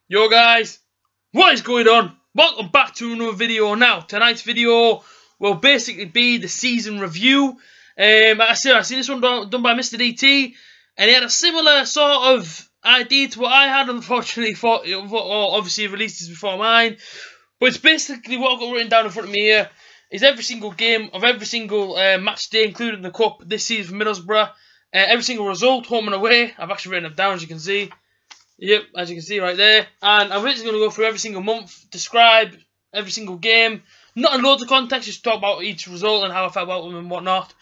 Yo guys, what is going on? Welcome back to another video. Now, tonight's video will basically be the season review. Like I said, I've seen this one done by Mr. DT, and he had a similar sort of idea to what I had. Unfortunately, obviously he released this before mine, but it's basically what I've got written down in front of me here. Is every single game of every single match day, including the cup this season for Middlesbrough, every single result, home and away. I've actually written them down, as you can see. Yep, as you can see right there. And I'm literally going to go through every single month, describe every single game. Not in loads of context, just talk about each result and how I felt about them and whatnot.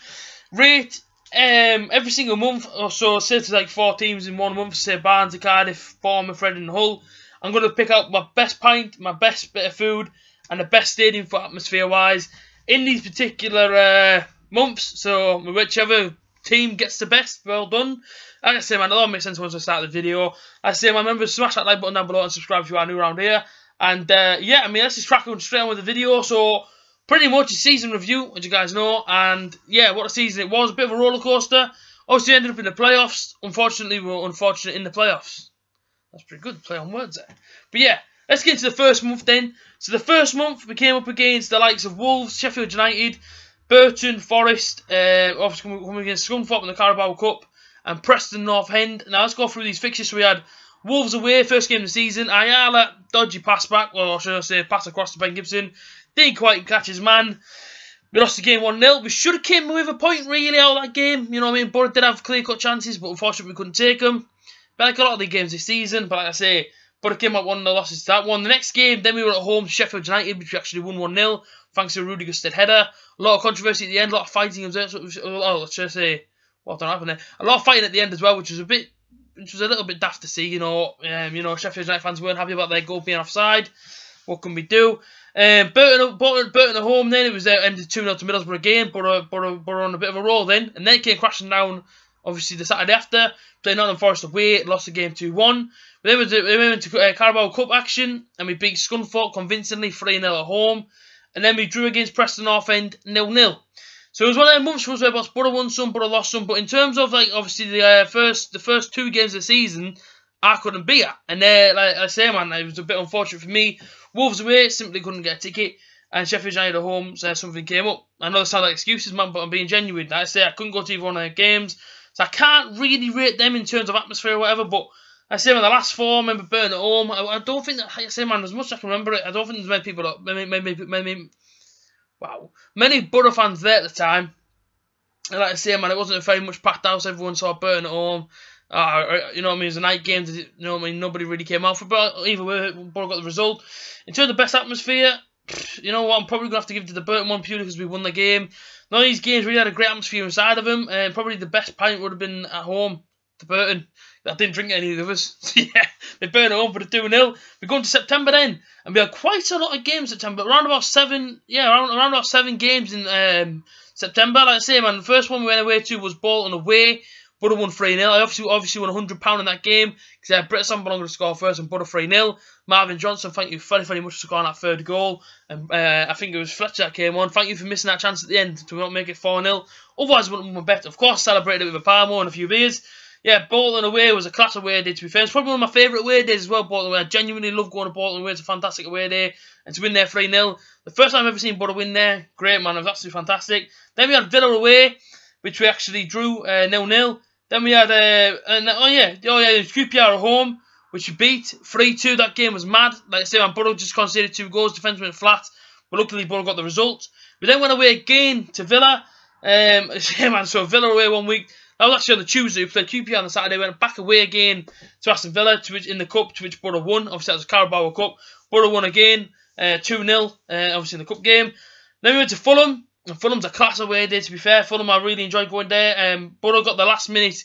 Rate every single month or so, say it's like 4 teams in one month, say Barnes, Cardiff, Bournemouth, Reading and Hull. I'm going to pick out my best pint, my best bit of food, and the best stadium for atmosphere-wise in these particular months. So whichever team gets the best, well done. Like I say, man, it all makes sense once I start the video. Like I say, my members, smash that like button down below and subscribe if you are new around here. And yeah, I mean, let's just crack on straight on with the video. So pretty much a season review, as you guys know. And yeah, what a season it was. A bit of a roller coaster. Obviously ended up in the playoffs. Unfortunately, we were unfortunate in the playoffs. That's pretty good, play on words there. But yeah, let's get into the first month then. So the first month, we came up against the likes of Wolves, Sheffield United, Burton, Forest, obviously coming against Scunthorpe in the Carabao Cup, and Preston North End. Now let's go through these fixtures. So we had Wolves away, first game of the season. Ayala, dodgy pass back, or should I say pass across to Ben Gibson. Didn't quite catch his man. We lost the game 1-0. We should have came with a point really out of that game. You know what I mean? Borough did have clear-cut chances, but unfortunately we couldn't take them. But like a lot of the games this season, but like I say, Borough came out 1-0 losses to that one. The next game, then we were at home to Sheffield United, which we actually won 1-0, thanks to a Rudy Gusted header. A lot of controversy at the end, a lot of fighting. Let's just say, what happened there? A lot of fighting at the end as well, which was a little bit daft to see. You know, Sheffield United fans weren't happy about their goal being offside. What can we do? Burton at home. Then it was ended 2-0 to Middlesbrough again. Borough on a bit of a roll then, and then it came crashing down. Obviously the Saturday after, playing Nottingham Forest away, lost the game 2-1. Then we went to Carabao Cup action, and we beat Scunthorpe convincingly 3-0 at home. And then we drew against Preston North End 0-0. So it was one of them months for us where Borough won some, Borough lost some. But in terms of like obviously the first 2 games of the season, I couldn't beat it. And like I say, man, it was a bit unfortunate for me. Wolves away, simply couldn't get a ticket. And Sheffield United at home, so something came up. I know they sound like excuses, man, but I'm being genuine. Like I say, I couldn't go to either one of their games. So I can't really rate them in terms of atmosphere or whatever, but I say, man, the last 4, I remember Burton at home. I don't think that, like I say, man, as much as I can remember it, I don't think there's many people, many Borough fans there at the time. And like I say, man, it wasn't a very much packed house. Everyone saw Burton at home. You know what I mean? It was a night game. You know what I mean? Nobody really came out for it, but either way, Borough got the result. In terms of best atmosphere, you know what? I'm probably going to have to give it to the Burton one purely because we won the game. None of these games really had a great atmosphere inside of them. And probably the best pint would have been at home to Burton. I didn't drink any of the others. Yeah, they burn it home for the 2-0. We go into September then, and we had quite a lot of games in September. Around about 7 games in September. Like I say, man, the first one we went away to was Bolton away. Borough won 3-0. I obviously won £100 in that game because I had Brett Sambalonga to score first and Borough 3-0. Marvin Johnson, thank you very, very much for scoring that 3rd goal. And I think it was Fletcher that came on. Thank you for missing that chance at the end to not make it 4-0. Otherwise, I wouldn't have won my bet. Of course, celebrated it with a Palmo and a few beers. Yeah, Bolton away was a class away day, to be fair. It's probably one of my favourite away days as well, Bolton away. I genuinely love going to Bolton away. It's a fantastic away day. And to win there 3-0. The first time I've ever seen Borough win there. Great, man. It was absolutely fantastic. Then we had Villa away, which we actually drew 0-0. Then we had, QPR at home, which we beat 3-2. That game was mad. Like I say, man, Borough just conceded 2 goals. Defence went flat. But luckily, Borough got the result. We then went away again to Villa. Yeah, man, so Villa away 1 week. That was actually on the Tuesday. We played QPR on the Saturday. Went back away again to Aston Villa in the Cup, to which Borough won. Obviously, that was a Carabao Cup. Borough won again, 2-0, obviously in the Cup game. Then we went to Fulham. And Fulham's a class away day, to be fair. Fulham, I really enjoyed going there. Borough got the last minute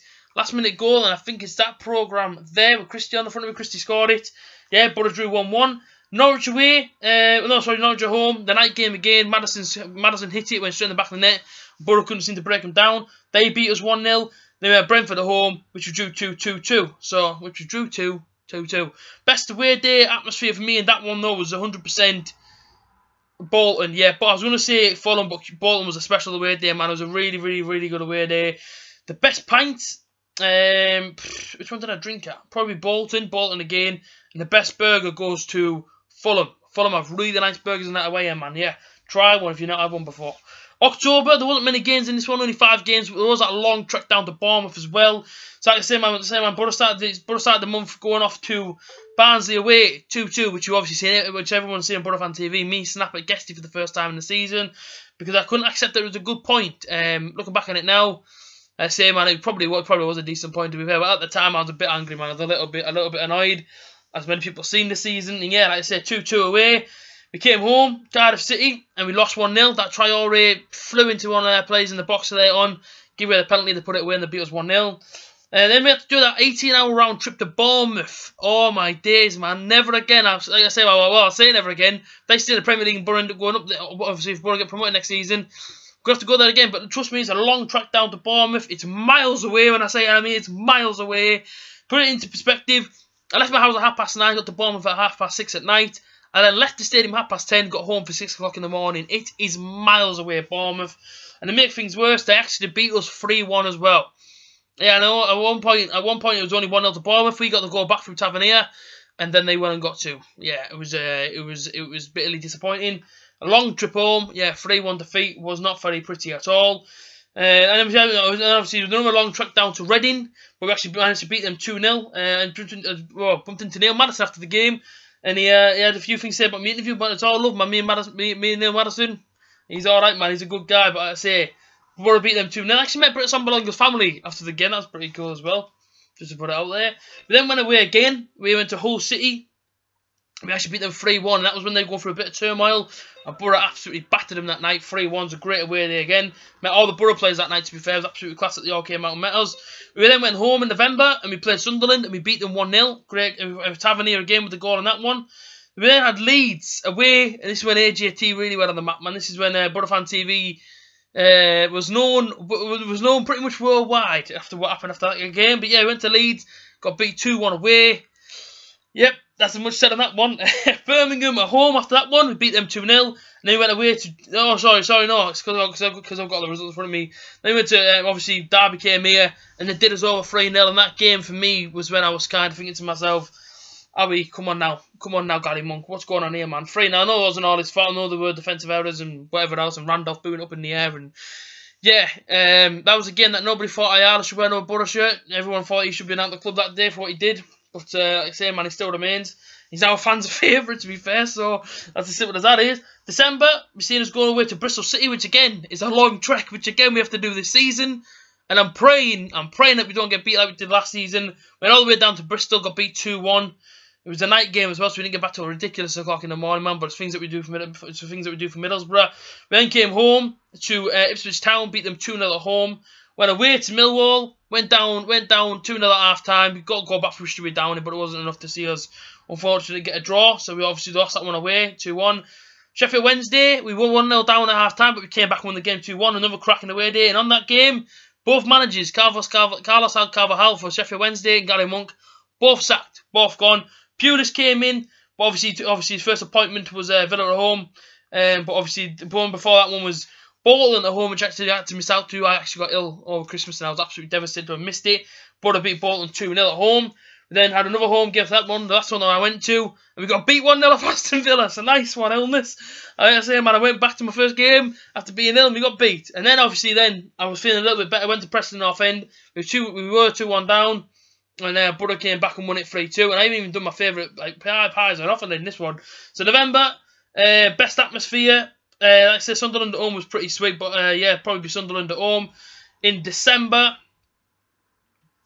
goal, and I think it's that programme there with Christie on the front of it. Christie scored it. Yeah, Borough drew 1-1. Norwich away. Norwich at home. The night game again. Maddison hit it, went straight in the back of the net. Borough couldn't seem to break them down. They beat us 1-0. Then we had Brentford at home, which we drew 2-2. Which we drew 2-2. Best away day atmosphere for me in that one, though, was 100% Bolton. Yeah, but I was going to say Fulham, but Bolton was a special away day, man. It was a really, really, really good away day. The best pint, Which one did I drink at? Probably Bolton. Bolton again. And the best burger goes to Fulham. Fulham have really nice burgers in that away end, man. Yeah, try one if you've not had one before. October, there wasn't many games in this one, only 5 games. There was that long trek down to Bournemouth as well. So like I say, man, Borough started the month going off to Barnsley away 2-2, which you obviously seen, which everyone's seen on Borough Fan TV. Me snap at Guesty for the first time in the season because I couldn't accept that it was a good point. Looking back on it now, I say, man, it probably was a decent point to be fair, but at the time I was a bit angry, man. I was a little bit annoyed, as many people seen the season. And yeah, like I said, 2-2 away. We came home, Cardiff City, and we lost 1-0. That Traore flew into one of their players in the box later on, give away the penalty, they put it away, and they beat us 1-0. And then we had to do that 18-hour round trip to Bournemouth. Oh my days, man! Never again. Like I say, I'll say never again. They stay in the Premier League and Borough end up going up there. Obviously, if Borough get promoted next season, we're going to have to go there again. But trust me, it's a long track down to Bournemouth. It's miles away. When I say it, I mean it's miles away. Put it into perspective. I left my house at 9:30, got to Bournemouth at 6:30 at night. And then left the stadium 10:30, got home for 6 o'clock in the morning. It is miles away, Bournemouth. And to make things worse, they actually beat us 3-1 as well. Yeah, I know. At one point, it was only 1-0 to Bournemouth. We got the goal back from Tavernier, and then they went and got 2. Yeah, it was bitterly disappointing. A long trip home. Yeah, 3-1 defeat was not very pretty at all. And obviously, another long trek down to Reading, but we actually managed to beat them 2-0. And bumped into Neil Madison after the game. And he had a few things to say about my interview, but it's all love, man. Me and Neil Madison. He's alright, man. He's a good guy, but I say, before I beat them 2-0, I actually met Britt Sambalonga's family after the game. That's pretty cool as well, just to put it out there. But then went away again. We went to Hull City. We actually beat them 3-1, and that was when they were going through a bit of turmoil. And Borough absolutely battered them that night. 3-1's a great away day again. Met all the Borough players that night, to be fair. It was absolutely class that they all came out and met us. We then went home in November, and we played Sunderland, and we beat them 1-0. Great. Tavernier again with the goal on that one. We then had Leeds away, and this is when A.J.T really went on the map, man. This is when Borough Fan TV was known pretty much worldwide after what happened after that game. But yeah, we went to Leeds, got beat 2-1 away. Yep, that's as much said on that one. Birmingham at home after that one, we beat them 2-0. And then we went away to... Oh, sorry, no. It's because I've got the results in front of me. Then we went to... obviously, Derby came here, and they did us over 3-0. And that game, for me, was when I was kind of thinking to myself, Abby, come on now, Gary Monk. What's going on here, man? 3-0. I know it wasn't all his fault. I know there were defensive errors and whatever else, and Randolph booing up in the air. And yeah, that was a game that nobody thought Ayala should wear no Borough shirt. Everyone thought he should be out of the club that day for what he did. But like I say, man, he still remains. He's now a fan's favourite, to be fair, so that's as simple as that is. December, we've seen us going away to Bristol City, which again is a long trek, which again we have to do this season. And I'm praying that we don't get beat like we did last season. Went all the way down to Bristol, got beat 2-1. It was a night game as well, so we didn't get back till a ridiculous o'clock in the morning, man. But it's things that we do for Middlesbrough. We then came home to Ipswich Town, beat them 2-0 at home. Went away to Millwall, went down 2-0 at half time. We got to go back for Stewie Downey, but it wasn't enough to see us, unfortunately, get a draw. So we obviously lost that one away, 2-1. Sheffield Wednesday, we won 1-0 down at half time, but we came back and won the game 2-1. Another cracking away day. And on that game, both managers, Carlos Carvajal for Sheffield Wednesday and Gary Monk, both sacked, both gone. Pulis came in, but obviously his first appointment was Villa at home. But obviously the one before that one was Bolton at home, which actually I had to miss out to. I actually got ill over Christmas and I was absolutely devastated to have missed it. But I beat Bolton 2-0 at home. We then had another home game for that one, the last one that I went to. And we got beat 1-0 off Aston Villa. It's a nice one, illness. I say, man, I went back to my first game after being ill and we got beat. And then obviously I was feeling a little bit better. I went to Preston North End. We were 2-1 down. And Borough came back and won it 3-2. And I haven't even done my favourite pies and often in this one. So November, best atmosphere. Like I said, Sunderland at home was pretty sweet. But yeah, probably be Sunderland at home. In December,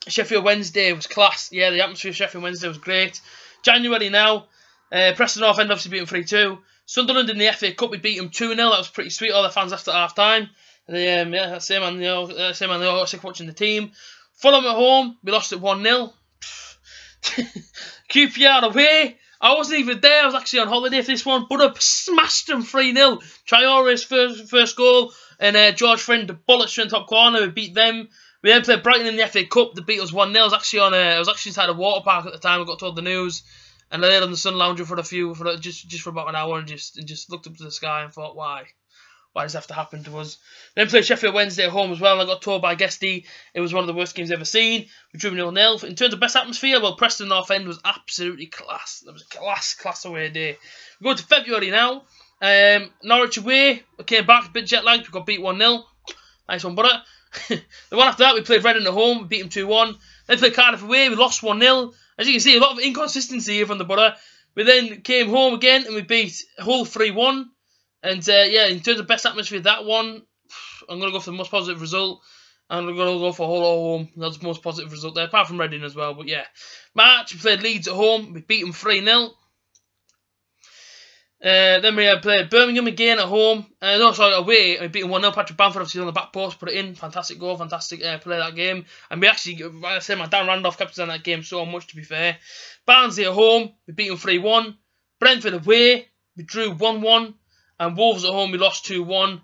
Sheffield Wednesday was class. Yeah, the atmosphere of Sheffield Wednesday was great. January now, Preston North End obviously beat them 3-2. Sunderland in the FA Cup, we beat them 2-0. That was pretty sweet. All the fans left at half time. And yeah, that's same man. They all got sick watching the team. Fulham at home, we lost it 1-0. QPR away, I wasn't even there. I was actually on holiday for this one. But I smashed them 3-0. Traore's first goal, and George Friend, the bullets in the top corner. We beat them. We then played Brighton in the FA Cup. They beat us 1-0. I was actually inside a water park at the time. I got told the news, and I laid on the sun lounger for about an hour and just looked up to the sky and thought, why why does it have to happen to us? Then played Sheffield Wednesday at home as well, and I got told by Guesty it was one of the worst games I've ever seen. We drew 0-0. In terms of best atmosphere, well, Preston North End was absolutely class. That was a class away day. We go to February now. Norwich away. We came back, a bit jet lagged. We got beat 1-0. Nice one, brother. The one after that, we played Reading at home. We beat them 2-1. Then played Cardiff away. We lost 1-0. As you can see, a lot of inconsistency here from the brother. We then came home again and we beat Hull 3-1. And yeah, in terms of best atmosphere, that one, I'm going to go for the most positive result. And we're going to go for Hull at home. That's the most positive result there, apart from Reading as well. But yeah, March, we played Leeds at home. We beat them 3-0. Then we played Birmingham again at home. No, sorry, away. We beat them 1-0. Patrick Bamford obviously on the back post, put it in. Fantastic goal, fantastic play that game. And we actually, like I said, my Dan Randolph kept us in that game so much, to be fair. Barnsley at home. We beat them 3-1. Brentford away. We drew 1-1. And Wolves at home, we lost 2-1.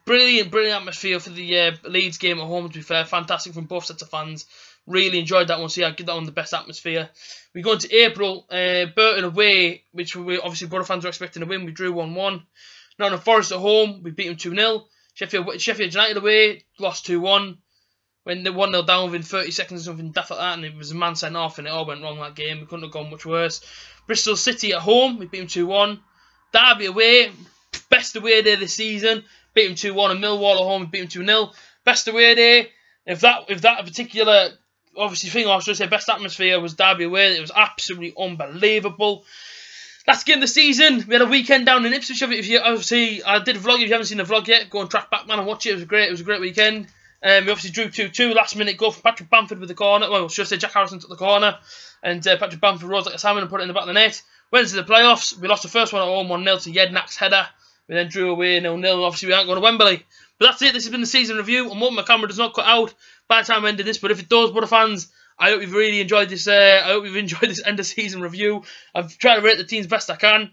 Brilliant atmosphere for the Leeds game at home, to be fair. Fantastic from both sets of fans. Really enjoyed that one, so yeah, I'd give that one the best atmosphere. We go into April, Burton away, which we obviously Borough fans were expecting to win. We drew 1-1. Nottingham Forest at home, we beat them 2-0. Sheffield United away, lost 2-1. When they 1-0 down within 30 seconds or something daft like that, and it was a man sent off, and it all went wrong that game. We couldn't have gone much worse. Bristol City at home, we beat them 2-1. Derby away, best away day this season, beat them 2-1. And Millwall at home, we beat them 2-0. Best away day, if that particular obviously thing I was going to say best atmosphere was Derby away, it was absolutely unbelievable. Last game of the season, we had a weekend down in Ipswich. If you obviously, I did a vlog. If you haven't seen the vlog yet, go and track back, man, and watch it. It was a great weekend. We obviously drew 2-2, last minute goal from Patrick Bamford with the corner. Well, should I say Jack Harrison took the corner, and Patrick Bamford rose like a salmon and put it in the back of the net. Went into the playoffs. We lost the first one at home 1-0 to Yednak's header. We then drew away 0-0. Obviously, we aren't going to Wembley. But that's it. This has been the season review. I'm hoping my camera does not cut out by the time I ended this. But if it does, Borough fans, I hope you've really enjoyed this. I hope you've enjoyed this end of season review. I've tried to rate the teams best I can.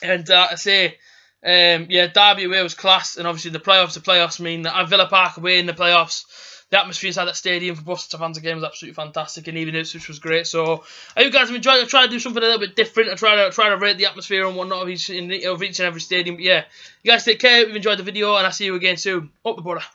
And I say, yeah, Derby away was class. And obviously, the playoffs mean that at Villa Park away in the playoffs, the atmosphere inside that stadium for both sets of fans of games was absolutely fantastic, and even Ipswich was great. So I hope you guys have enjoyed it. I try to do something a little bit different. I try to rate the atmosphere and whatnot of each and every stadium. But yeah, you guys take care. If you've enjoyed the video, and I'll see you again soon. Up the brother.